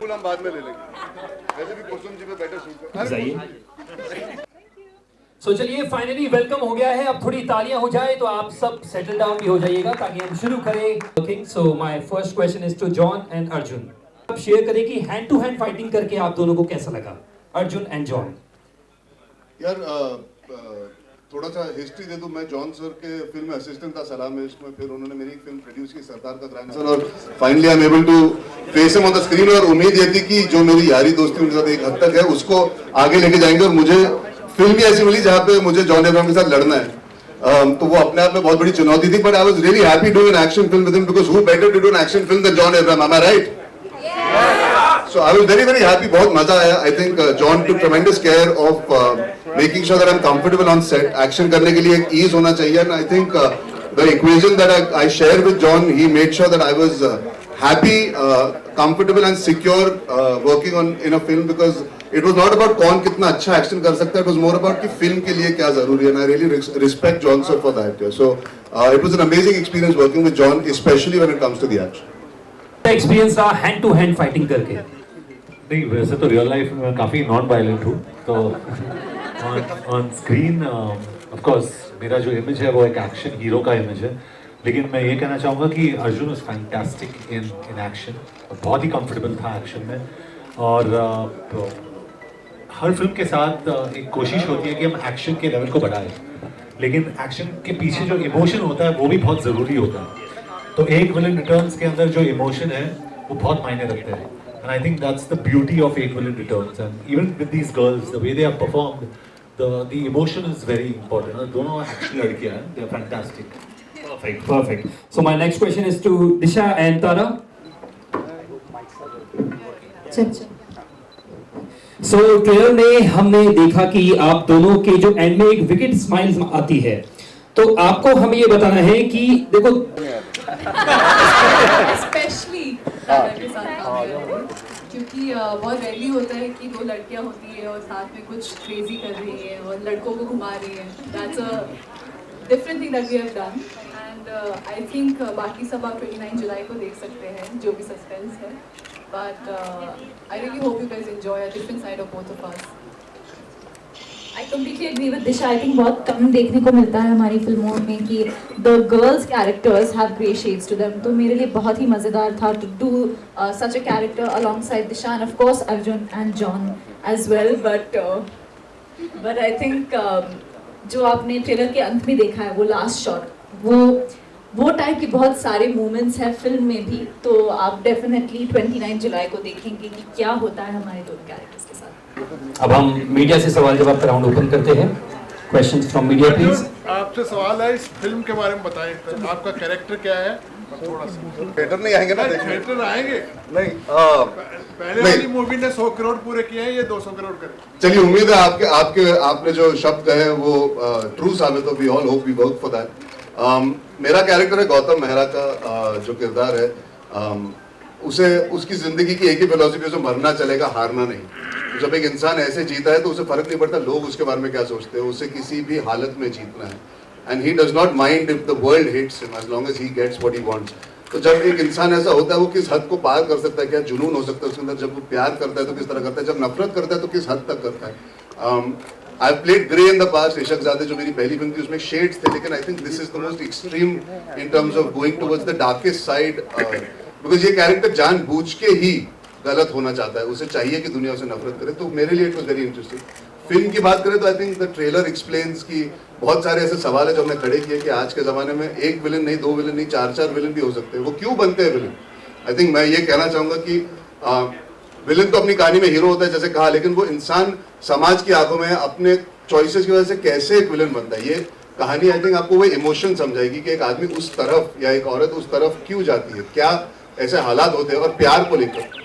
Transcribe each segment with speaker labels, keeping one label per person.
Speaker 1: फूल हम बाद में ले लेंगे, वैसे भी कुसुम जी पे बेटर शूट
Speaker 2: जाइए। सो चलिए फाइनली वेलकम हो गया है, अब थोड़ी तालियां हो जाए तो आप सब सेटल डाउन भी हो जाइएगा ताकि हम शुरू करें। So my first question is to John and Arjun. आप शेयर करें कि हैंड टू हैंड फाइटिंग करके आप दोनों को कैसा लगा, अर्जुन एंड जॉन।
Speaker 1: यार थोड़ा सा हिस्ट्री दे दूं, मैं जॉन सर के फिल्म में असिस्टेंट था सलाम इश्क में, फिर उन्होंने मेरी एक फिल्म प्रोड्यूस की सरदार का ग्रैंडसन, और finally I am able to face him on the screen. और उम्मीद ये थी कि जो मेरी यारी दोस्ती उनके साथ एक हद तक है उसको आगे लेके जाएंगे, और मुझे फिल्म भी ऐसी मिली जहाँ पे मुझे जॉन अब्राहम के साथ लड़ना है। तो वो अपने आप में बहुत बड़ी चुनौती थी, but I was really happy doing an action film with him, because who better to do an action film than John Abraham, am I right? So I was very happy, बहुत मजा आया। I think John took tremendous care of making sure that I'm comfortable on set. Action करने के लिए एक ease होना चाहिए, and I think the equation that I share with John, he made sure that I was happy, comfortable and secure working on in a film, because it was not about कौन कितना अच्छा action कर सकता है, it was more about कि film के लिए क्या जरूरी है, and I really respect John sir for that. So it was an amazing experience working with John, especially when it comes to the action.
Speaker 2: Experience रहा हैंड टू हैंड फाइटिंग करके?
Speaker 3: नहीं, वैसे तो रियल लाइफ में काफ़ी non violent हूँ, तो on screen of course मेरा जो इमेज है वो एक एक्शन हीरो का इमेज है, लेकिन मैं ये कहना चाहूँगा कि Arjun is fantastic in action, बहुत ही कंफर्टेबल था एक्शन में। और हर फिल्म के साथ एक कोशिश होती है कि हम एक्शन के लेवल को बढ़ाएं, लेकिन एक्शन के पीछे जो इमोशन होता है वो भी बहुत ज़रूरी होता है। तो एक विलन रिटर्न्स के अंदर जो इमोशन है वो बहुत मायने रखते हैं, and I think that's the beauty of Eight Villain Returns, and even with these girls, the way they have performed, the emotion is very important. दोनों एक्शन लड़कियां हैं, they are fantastic.
Speaker 2: Perfect. So my next question is to Disha and Tara. So trailer में हमने देखा कि आप दोनों के जो एंड में एक विकेट स्माइल आती है, तो आपको हमें ये बताना है कि देखो
Speaker 4: स्पेशली के साथ क्योंकि बहुत रेयरली होता है कि दो लड़कियां होती है और साथ में कुछ क्रेजी कर रही है और लड़कों को घुमा रही है। That's a different thing that we have done, and I think बाकी सब आप 29 जुलाई को देख सकते हैं, जो भी सस्पेंस है, but I really hope you guys enjoy a different side of both of us.
Speaker 5: I completely agree with Disha. I think बहुत कम देखने को मिलता है हमारी फिल्मों में कि the girls characters have grey shades to them. तो मेरे लिए बहुत ही मज़ेदार था to do such a character alongside Disha and of course Arjun and John as well. But I think जो आपने ट्रेलर के अंत में देखा है वो लास्ट शॉट, वो टाइप के बहुत सारे मोमेंट्स हैं फिल्म में भी, तो आप डेफिनेटली 29 जुलाई को देखेंगे कि क्या होता है हमारे दोनों कैरेक्टर्स के साथ।
Speaker 2: अब हम मीडिया से सवाल जवाब का राउंड ओपन करते हैं। Questions from media please.
Speaker 6: आपसे सवाल है, इस फिल्म के बारे में बताएं, आपका कैरेक्टर क्या है? थोड़ा सा
Speaker 1: थिएटर नहीं आएंगे ना देखने?
Speaker 6: थिएटर आएंगे
Speaker 1: नहीं,
Speaker 6: पहले वाली मूवी ने 100 करोड़ पूरे किए हैं, ये 200 करोड़ करे।
Speaker 1: चलिए, उम्मीद है आपने जो शब्द कहे वो ट्रू साबित हो। We all hope we work for that. मेरा कैरेक्टर है गौतम मेहरा का, जो किरदार है उसे उसकी जिंदगी की एक ही फिलॉसफी है, मरना चलेगा, हारना नहीं। जब एक इंसान ऐसे जीता है तो उसे फर्क नहीं पड़ता लोग उसके बारे में क्या सोचते हैं, उसे किसी भी हालत में जीतना है, and he does not mind if the world hates him as long as he gets what he wants. तो जब एक इंसान ऐसा होता है वो किस हद को पार कर सकता है, क्या जुनून हो सकता है उसके अंदर, जब वो प्यार करता है तो किस तरह करता है, जब नफरत करता है तो किस हद तक करता है। I played grey in the past, Ishaqzaade जो मेरी पहली फिल्म थी उसमें शेड्स थे, लेकिन I think this is the most extreme in terms of going towards the darkest side, because ये कैरेक्टर जानबूझ के ही गलत होना चाहता है, उसे चाहिए कि दुनिया उसे नफरत करे। तो मेरे लिए it was very interesting. Film की बात करें तो I think the trailer explains की बहुत सारे ऐसे सवाल है जो हमने खड़े किए कि आज के ज़माने में एक विलन नहीं, दो विलन नहीं, चार विलन भी हो सकते हैं, वो क्यों बनते हैं विलन। आई थिंक मैं ये कहना चाहूँगा कि विलन तो अपनी कहानी में हीरो होता है जैसे कहा, लेकिन वो इंसान समाज की आंखों में अपने चॉइसेस की वजह से कैसे एक विलन बनता है, ये कहानी आई थिंक आपको वो इमोशन समझाएगी कि एक आदमी उस तरफ या एक औरत उस तरफ क्यों जाती है, क्या ऐसे हालात होते हैं, और प्यार को लेकर,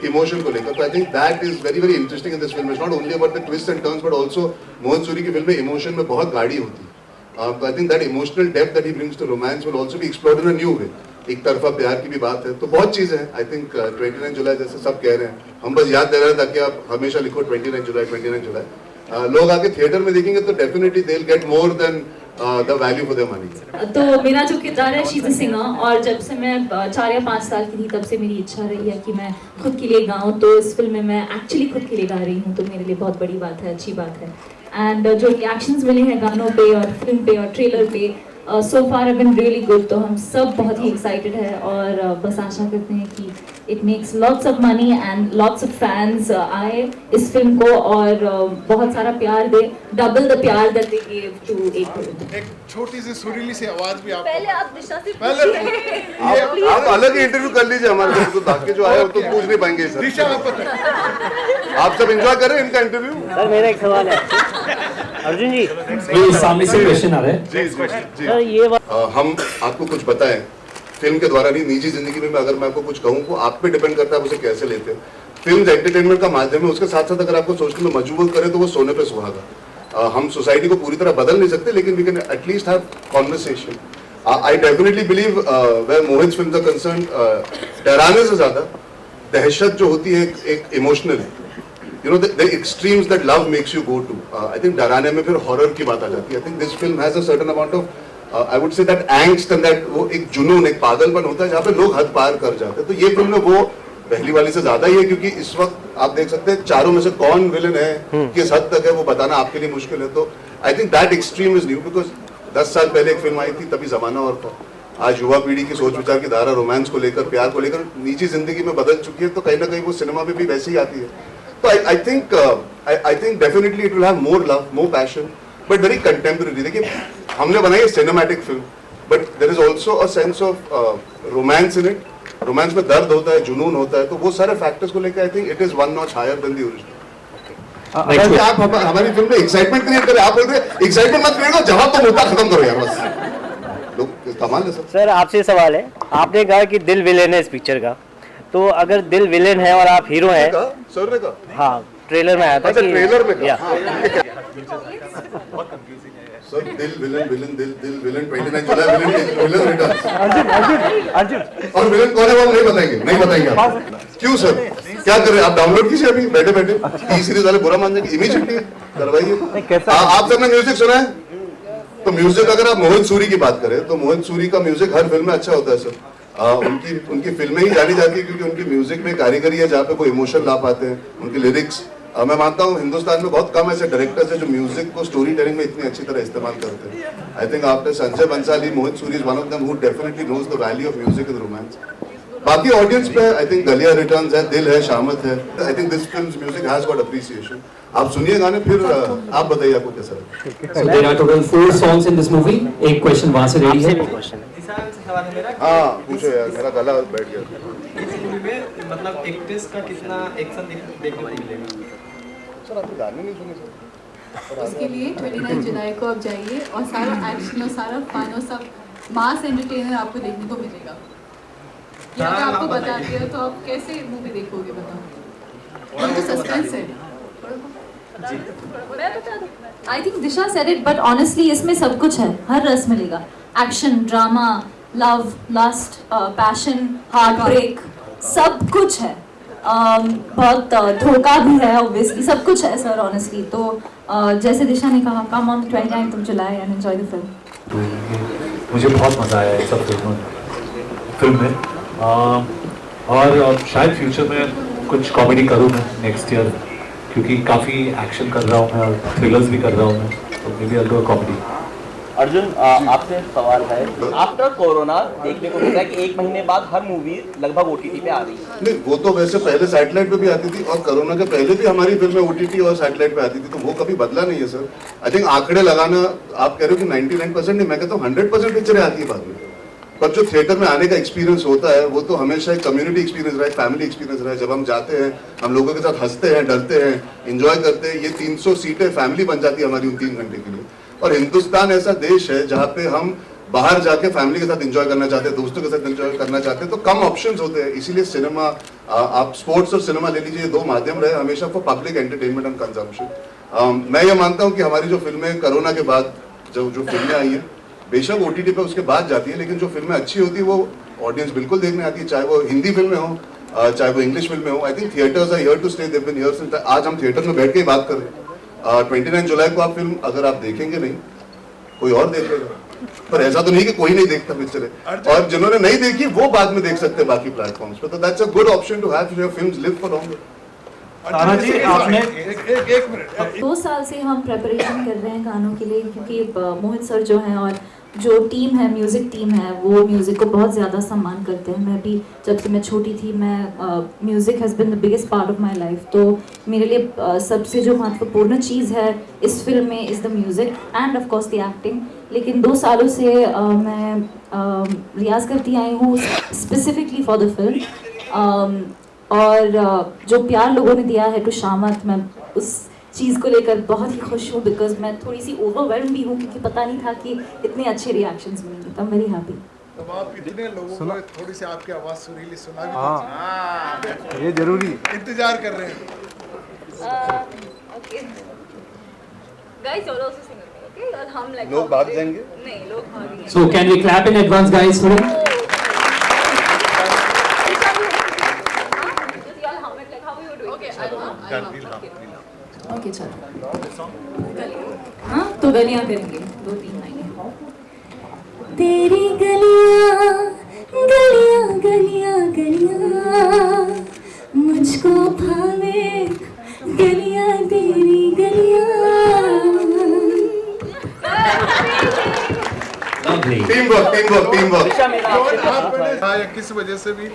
Speaker 1: इमोशन को लेकर। तो I think that is very interesting in this film. It's not only about the twist and turns but also Mohan Suri की फिल्म में इमोशन में बहुत गाढ़ी होती है। तो I think that emotional depth that he brings to romance will also be explored in a new way. एक तरफा प्यार की भी बात है, तो बहुत चीज़ें हैं। आई थिंक 29 जुलाई जैसे सब कह रहे हैं, हम बस याद दे रहे हैं ताकि आप हमेशा लिखो 29 जुलाई। लोग आके थिएटर में देखेंगे तो definitely they will get more than the value for their money.
Speaker 5: तो मेरा जो किरदार है शी इज अ सिंगर, और जब से मैं 4 या 5 साल की थी तब से मेरी इच्छा रही है कि मैं खुद के लिए गाऊं, तो इस फिल्म में मैं एक्चुअली खुद के लिए गा रही हूं, तो मेरे लिए बहुत बड़ी बात है, अच्छी बात है। एंड जो रिएक्शंस मिले हैं गानों पे और फिल्म पे और ट्रेलर पे, सो फार हैव बीन रियली गुड, तो हम सब बहुत ही एक्साइटेड है और बस आशा करते हैं कि it makes lots of money and lots of fans आए इस फिल्म को और बहुत सारा प्यार दे, डबल द प्यार दैट दे गिव टू एक
Speaker 6: छोटी सी सुरीली सी आवाज भी आपको
Speaker 5: पहले आप दिशा से
Speaker 6: पहले
Speaker 1: आप अलग ही इंटरव्यू कर लीजिए हमारे साथ, तो बाकी जो आए वो तो पूछ नहीं पाएंगे सर।
Speaker 6: दिशा आपको
Speaker 1: आप सब एंजॉय करें इनका इंटरव्यू।
Speaker 7: सर मेरा एक सवाल है अर्जुन जी,
Speaker 2: ये सामने से क्वेश्चन आ रहा है।
Speaker 1: जी जी जी
Speaker 7: सर ये
Speaker 1: हम आपको कुछ बताएं फिल्म के द्वारा नहीं, निजी जिंदगी में अगर मैं आपको कुछ कहूँ वो आप पे डिपेंड करता है, आप उसे कैसे लेते हैं। फिल्म एंटरटेनमेंट का माध्यम है, उसके साथ साथ अगर आपको सोचने में मजबूर करे तो वो सोने पे सुहागा। हम सोसाइटी को पूरी तरह बदल नहीं सकते, लेकिन we can at least have conversation. I definitely believe where Mohit films are concerned, डराने से ज्यादा दहशत जो होती है एक emotional, you know the extremes that love makes you go to, I think डराने में फिर हॉरर की बात आ जाती है। I think this film has a certain amount of I would say that angst and that, वो एक जुनून, एक पागलपन होता है जहाँ पे लोग हद पार कर जाते हैं। तो ये फिल्म में वो पहली वाली से ज्यादा ही है, क्योंकि इस वक्त आप देख सकते हैं चारों में से कौन विलन है, किस हद तक है, वो बताना आपके लिए मुश्किल है। तो I think that extreme is new, because 10 साल पहले एक फिल्म आई थी तभी जमाना और था। आज युवा पीढ़ी की सोच विचार की धारा रोमांस को लेकर, प्यार को लेकर निजी जिंदगी में बदल चुकी है, तो कहीं ना कहीं वो सिनेमा में भी वैसे ही आती है। तो I think definitely it will have more love, more passion, but very contemporary. देखिए हमने बनाई है cinematic film, but there is also a sense of romance in it. Romance में दर्द होता है, जुनून होता है, तो वो सारे फैक्टर्स को लेकर I think it is one notch higher than the original. आप हमारी फिल्म में एक्साइटमेंट क्रिएट करें, आप बोल रहे हैं एक्साइटमेंट मत क्रिएट करो, जवाब तो मुद्दा खत्म करो यार, बस लोग कमाल है सर।
Speaker 7: सर आपसे सवाल है, आपने कहा कि दिल विलेन है इस पिक्चर का, तो अगर दिल विलेन है और आप हीरो हैं,
Speaker 1: सर ने कहा
Speaker 7: हाँ ट्रेलर में आया था
Speaker 1: अच्छा,
Speaker 7: कि
Speaker 1: ट्रेलर में कहा।
Speaker 7: या
Speaker 1: सर दिल विलन विलन दिल विलन 29 जुलाई विलन रिटर्न्स।
Speaker 7: अर्जुन
Speaker 1: और विलन कौन है वो नहीं बताएंगे आप। क्यों सर, क्या कर रहे हैं आप? डाउनलोड कीजिए अभी बैठे बैठे, टी सीरीज वाले बुरा मान जाएंगे, इमीडिएटली करवाइए। आप सबने म्यूजिक सुना है? तो म्यूजिक अगर आप मोहित सूरी की बात करें तो मोहित सूरी का म्यूजिक हर फिल्म में अच्छा होता है सर। उनकी फिल्में ही जानी जाती है क्योंकि उनकी म्यूजिक में कारीगरी है जहाँ पे कोई इमोशन ला पाते हैं, उनके लिरिक्स। मैं मानता हूँ हिंदुस्तान में बहुत कम ऐसे डायरेक्टर्स हैं जो म्यूजिक को स्टोरी टेलिंग में इतनी अच्छी तरह इस्तेमाल करते हैं। I think after Sanjay Bhansali, Mohit Suri is one of them who definitely knows the value of music in romance. बाकी ऑडियंस पे आई थिंक गलिया रिटर्न्स है, दिल है, शामत है। I think this films music has got appreciation. आप सुनिए गाने, फिर आप बताइए आपको कैसा लगा।
Speaker 2: So there are total 4 songs in this movie. एक क्वेश्चन वहाँ से रेडी
Speaker 7: आपसे
Speaker 2: है।
Speaker 7: भी क्वेश्चन है।
Speaker 1: हाँ पूछो यार, मेरा गला बैठ गया।
Speaker 8: इस मूवी में मतलब एक्ट्रेस का कितना एक्शन देखने को मिलेगा?
Speaker 1: सर आपने गाने नहीं सुने सर?
Speaker 4: उसके लिए 29 जुलाई को आप जाइए और सारा एक्शन और सारा फन और सब मास एंटरटेनर आपको देखने को मिलेगा। ये अगर आपको बता दिया तो आप कैसे मूवी देखोगे बताओ? और तो सस्पेंस है।
Speaker 5: I think Disha said it, but honestly इसमें सब कुछ है, हर रस मिलेगा। Action, drama, love, lust, passion, heart break, सब कुछ है। बहुत धोखा भी है, ऑब्वियसली सब कुछ है सर ऑनेस्टली। तो जैसे दिशा ने कहा, come on 29 July and enjoy the film.
Speaker 3: मुझे बहुत मज़ा आया इस सब फिल्म में, और शायद फ्यूचर में कुछ कॉमेडी करूँ मैं नेक्स्ट ईयर, क्योंकि काफ़ी एक्शन कर रहा हूँ मैं और थ्रिलर्स भी कर रहा हूँ मैं, तो maybe I do a comedy.
Speaker 9: Arjun आपसे सवाल है, आफ्टर कोरोना देखने को मिलता है कि 1 महीने बाद हर मूवी लगभग OTT पे आ रही है।
Speaker 1: नहीं, वो तो वैसे पहले सैटेलाइट पे भी आती थी और कोरोना के पहले भी हमारी फिल्में OTT और सैटेलाइट पे आती थी, तो वो कभी बदला नहीं है सर। आई थिंक आंकड़े लगाना, आप कह रहे हो कि 99% नहीं, मैं कहता हूँ 100% पिक्चरें आती है बाद में, पर जो थिएटर में आने का एक्सपीरियंस होता है वो तो हमेशा एक कम्युनिटी एक्सपीरियंस रहा है, फैमिली एक्सपीरियंस रहा है। जब हम जाते हैं, हम लोगों के साथ हंसते हैं, डरते हैं, एंजॉय करते हैं, ये 300 सीटें फैमिली बन जाती है हमारी उन 3 घंटे के लिए। और हिंदुस्तान ऐसा देश है जहाँ पे हम बाहर जाके फैमिली के साथ एंजॉय करना चाहते हैं, दोस्तों के साथ एंजॉय करना चाहते हैं, तो कम ऑप्शंस होते हैं। इसीलिए सिनेमा, आप स्पोर्ट्स और सिनेमा ले लीजिए, 2 माध्यम रहे हमेशा for public entertainment and consumption. मैं ये मानता हूँ कि हमारी जो फिल्में कोरोना के बाद जो फिल्में आई हैं, बेशक OTT पे उसके बाद जाती है, लेकिन जो फिल्में अच्छी होती है वो ऑडियंस बिल्कुल देखने आती है, चाहे वो हिंदी फिल्में हो, चाहे वो इंग्लिश फिल्में हो। I think theatres are here to stay, they have been here since. आज हम थिएटर में बैठ के ही बात कर रहे हैं। 29 जुलाई को आप फिल्म अगर आप देखेंगे नहीं कोई और देख लेगा, पर ऐसा तो नहीं कि कोई नहीं देखता पिक्चरें, और जिन्होंने नहीं देखी वो बाद में देख सकते हैं बाकी प्लेटफॉर्म्स पे, तो that's a good option to have your films live for longer.
Speaker 6: Tara ji आपने एक मिनट
Speaker 5: 2 साल से हम प्रेपरेशन कर रहे हैं गानों के लिए, क्योंकि मोहित सर जो हैं और जो टीम है, म्यूज़िक टीम है, वो म्यूज़िक को बहुत ज़्यादा सम्मान करते हैं। मैं भी जब से मैं छोटी थी, मैं music has been the biggest part of my life. तो मेरे लिए सबसे जो महत्वपूर्ण चीज़ है इस फिल्म में is the music end of course the acting. लेकिन 2 सालों से मैं रियाज़ करती आई हूँ स्पेसिफिकली फॉर द फिल्म, और जो प्यार लोगों ने दिया है टू शामत, मैं उस चीज़ को लेकर बहुत ही खुश हूँ, बिकॉज मैं थोड़ी सी ओवरवेल्म भी हूँ क्योंकि पता नहीं था कि इतने अच्छे रिएक्शंस मिलेंगे। तो आई एम वेरी हैप्पी।
Speaker 6: तो आप इतने लोगों को थोड़ी सी आपकी आवाज़ सुरीली सुना भी दीजिए।
Speaker 10: ये जरूरी
Speaker 6: इंतजार कर रहे हैं।
Speaker 5: ओके गाइस, ऑल आल्सो सिंग ओके, और हम लाइक
Speaker 1: लोग भाग जाएंगे?
Speaker 5: नहीं, लोग भागेंगे।
Speaker 2: So can we clap in advance, guys, for him?
Speaker 5: Okay चलो, हाँ तो गलियां करेंगे 2-3 लाइनें। तेरी गलियां गलियां गलियां गलियां मुझको भावे, गलियां तेरी गलियां।
Speaker 2: Lovely.
Speaker 1: Team work.
Speaker 6: हाँ, या किस वजह से भी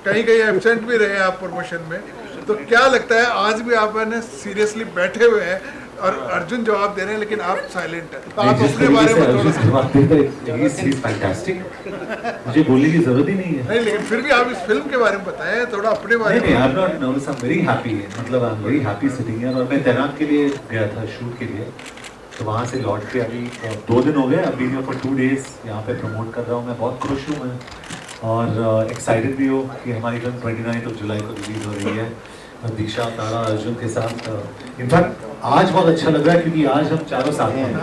Speaker 6: कहीं एब्सेंट भी रहे आप प्रमोशन में, तो क्या लगता है आज भी आप सीरियसली बैठे हुए हैं और अर्जुन जवाब दे रहे हैं लेकिन आप साइलेंट हैं, तो आप अपने बारे में थोड़ा सा
Speaker 3: फैंटास्टिक, मुझे बोलने की जरूरत ही नहीं है।
Speaker 6: नहीं, लेकिन फिर भी आप इस फिल्म के बारे में बताएं थोड़ा अपने बारे में।
Speaker 3: नहीं, I am not nervous, I am very happy, मतलब I am very happy sitting here. और मैं तैनात के लिए गया था शूट के लिए, तो वहाँ से लौट के अभी 2 दिन हो गए, अभी मैं फॉर 2 डेज यहाँ पे प्रमोट कर रहा हूँ। मैं बहुत खुश हूँ मैं, और एक्साइटेड भी हो कि हमारी फिल्म 29 जुलाई को रिलीज हो रही है दिशा, तारा, अर्जुन के साथ। इनफैक्ट आज बहुत अच्छा लग रहा है क्योंकि आज हम चारों साथ में हैं,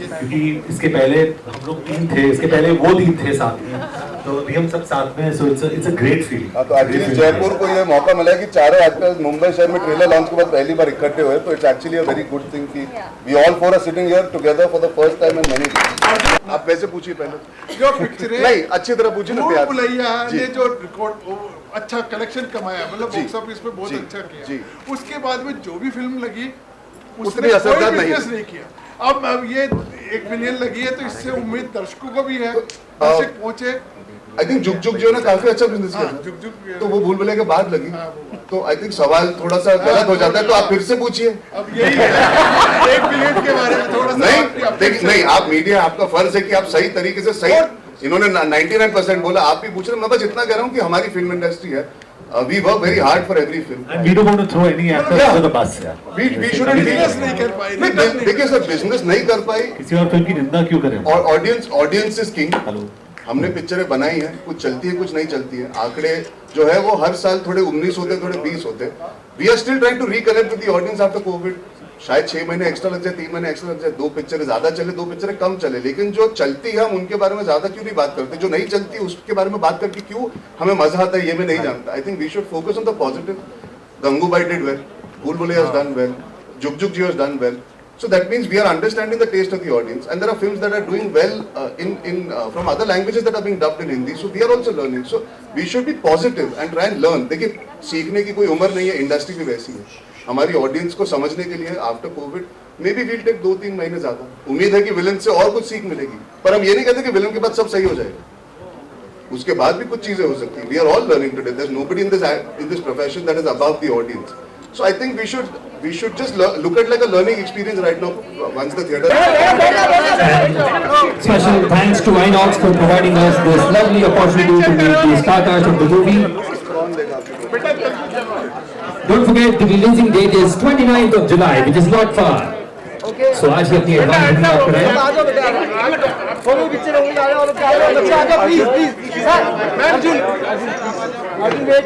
Speaker 3: क्योंकि इसके पहले हम लोग 3 थे, इसके पहले वो 3 थे साथ में, तो अभी हम सब साथ में हैं। So it's a great feeling.
Speaker 1: तो एक्चुअली जयपुर को ये मौका मिला है कि चारों एक्टर्स मुंबई शहर में ट्रेलर लॉन्च के बाद पहली बार इकट्ठे हुए, तो it's actually a very good thing कि we all 4 are sitting here together for the first time in many days. आप वैसे पूछिए पहले
Speaker 6: जो पिक्चर
Speaker 1: नहीं अच्छी तरह पूछिए ना प्यार
Speaker 6: भूल ने जो रिकॉर्ड अच्छा कलेक्शन कमाया, मतलब बॉक्स ऑफिस पे बहुत अच्छा किया, उसके बाद में जो भी फिल्म लगी
Speaker 1: उतनी असरदार
Speaker 6: नहीं किया। अब ये 1 मिलियन लगी है, तो इससे उम्मीद दर्शकों को भी है, दर्शक पहुंचे।
Speaker 1: आई थिंक जुग जो है ना काफी अच्छा बिजनेस किया, तो वो भूल भुलैया के बाद लगी, तो आई थिंक सवाल थोड़ा सा गलत हो जाता है, तो आप फिर से पूछिए।
Speaker 6: अब यही है 1 मिलियन के बारे में थोड़ा सा
Speaker 1: नहीं, आप मीडिया, आपका फर्ज है कि आप सही तरीके से सही, इन्होंने 99% बोला, आप भी पूछ रहे, मैं बस इतना कह रहा हूँ कि हमारी फिल्म इंडस्ट्री है, we work very hard for every film
Speaker 3: and we don't want to throw any actors under the bus यार।
Speaker 1: we shouldn't
Speaker 6: बिजनेस नहीं कर पाई।
Speaker 1: देखिए सर, बिजनेस नहीं कर पाई,
Speaker 3: किसी और फिल्म की निंदा क्यों करें?
Speaker 1: और ऑडियंस इज किंग। हमने पिक्चरें बनाई हैं, कुछ चलती है कुछ नहीं चलती है, आंकड़े जो है वो हर साल थोड़े 19 होते, थोड़े 20 होते। We are still trying to reconnect with the audience after covid. शायद 6 महीने एक्स्ट्रा लग जाए, 3 महीने एक्स्ट्रा लग जाए, 2 पिक्चरें ज्यादा चले, 2 पिक्चरें कम चले, लेकिन जो चलती है हम उनके बारे में ज्यादा क्यों नहीं बात करते, जो नहीं चलती उसके बारे में बात करके क्यों हमें मजा आता है, ये मैं नहीं जानता। I think we should focus on the positive. Gangubai did well, Bhool Bhulaiyaa has done well, Jug Jee has done well, so that means we are understanding the taste of the audience, and there are films that are doing well in from other languages that are being dubbed in Hindi, so we are also learning, so we should be positive and try and learn। देखिए, सीखने की कोई उम्र नहीं है, industry भी वैसी है। हमारी ऑडियंस को समझने के लिए after covid maybe we'll take 2-3 महीने ज्यादा। उम्मीद है कि विलन से और कुछ सीख मिलेगी, पर हम ये नहीं कहते कि विलन के बाद सब सही हो जाएगा, उसके बाद भी कुछ चीजें हो सकती है। We are all learning today, there is nobody in this profession that is above the audience, so I think we should just look at like a learning experience right now once the theater
Speaker 2: Special thanks to Inox for providing us this lovely opportunity to meet the star cast of the movie. Don't forget the releasing date is 29th of July, which is not far. So आज ही अपनी advance booking आप कराएं।
Speaker 10: Arjun wait.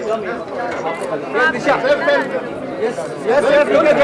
Speaker 10: Yes, look at